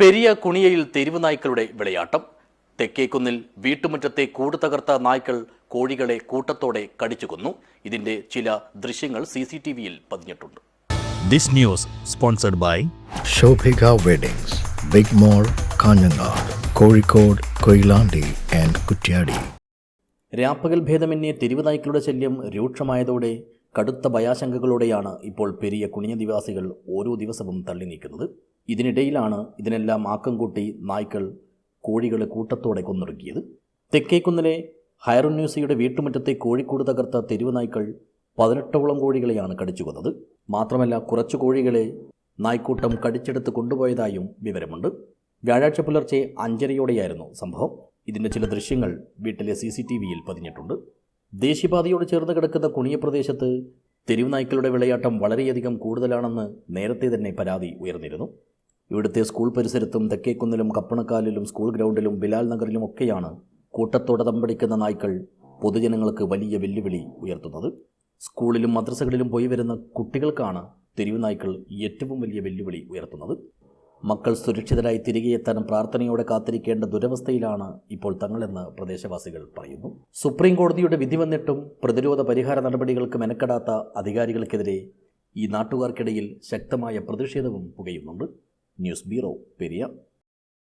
പെരിയ കുണിയയിൽ തെരുവ് നായ്ക്കളുടെ വിളയാട്ടം. തെക്കേക്കുന്നിൽ വീട്ടുമുറ്റത്തെ കൂട് തകർത്ത നായ്ക്കൾ കോഴികളെ കൂട്ടത്തോടെ കടിച്ചു കൊന്നു. ഇതിന്റെ ചില ദൃശ്യങ്ങൾ CCTVയിൽ പതിഞ്ഞിട്ടുണ്ട്. This news sponsored by Shobhika Weddings, Big Mall, Kanjangad, Kozhikode, Koilandi and Kuttiyadi. രാപ്പകൽ ഭേദമന്യേ തെരുവ് നായ്ക്കളുടെ ശല്യം രൂക്ഷമായതോടെ കടുത്ത ഭയാശങ്കകളോടെയാണ് ഇപ്പോൾ പെരിയ കുണിയ നിവാസികൾ ഓരോ ദിവസവും തള്ളി നീക്കുന്നത്. ഇതിനിടയിലാണ് ഇതിനെല്ലാം ആക്കം കൂട്ടി നായ്ക്കൾ കോഴികളെ കൂട്ടത്തോടെ കൊന്നൊടുക്കിയത്. തെക്കേക്കുന്നിലെ ഹൈറുന്നൂസിയുടെ വീട്ടുമുറ്റത്തെ കോഴിക്കൂട് തകർത്ത തെരുവ് നായ്ക്കൾ 18ഓളം കോഴികളെയാണ് കടിച്ചു കൊന്നത്. മാത്രമല്ല കുറച്ചു കോഴികളെ നായ്ക്കൂട്ടം കടിച്ചെടുത്ത് കൊണ്ടുപോയതായും വിവരമുണ്ട്. വ്യാഴാഴ്ച പുലർച്ചെ 5:30യോടെയായിരുന്നു സംഭവം. ഇതിൻ്റെ ചില ദൃശ്യങ്ങൾ വീട്ടിലെ CCTVയിൽ പതിഞ്ഞിട്ടുണ്ട്. ദേശീയപാതയോട് ചേർന്ന് കിടക്കുന്ന കുണിയ പ്രദേശത്ത് തെരുവ് നായ്ക്കളുടെ വിളയാട്ടം വളരെയധികം കൂടുതലാണെന്ന് നേരത്തെ തന്നെ പരാതി ഉയർന്നിരുന്നു. ഇവിടുത്തെ സ്കൂൾ പരിസരത്തും തെക്കേക്കുന്നിലും കപ്പണക്കാലിലും സ്കൂൾ ഗ്രൗണ്ടിലും ബിലാൽ നഗറിലും ഒക്കെയാണ് കൂട്ടത്തോടെ തമ്പടിക്കുന്ന നായ്ക്കൾ പൊതുജനങ്ങൾക്ക് വലിയ വെല്ലുവിളി ഉയർത്തുന്നത്. സ്കൂളിലും മദ്രസകളിലും പോയി വരുന്ന കുട്ടികൾക്കാണ് തെരുവ് നായ്ക്കൾ ഏറ്റവും വലിയ വെല്ലുവിളി ഉയർത്തുന്നത്. മക്കൾ സുരക്ഷിതരായി തിരികെ എത്താൻ പ്രാർത്ഥനയോടെ കാത്തിരിക്കേണ്ട ദുരവസ്ഥയിലാണ് ഇപ്പോൾ തങ്ങളെന്ന് പ്രദേശവാസികൾ പറയുന്നു. സുപ്രീം കോടതിയുടെ വിധി വന്നിട്ടും പ്രതിരോധ പരിഹാര നടപടികൾക്ക് മെനക്കെടാത്ത അധികാരികൾക്കെതിരെ ഈ നാട്ടുകാർക്കിടയിൽ ശക്തമായ പ്രതിഷേധവും പുകയുന്നുണ്ട്. News bureau, Periya.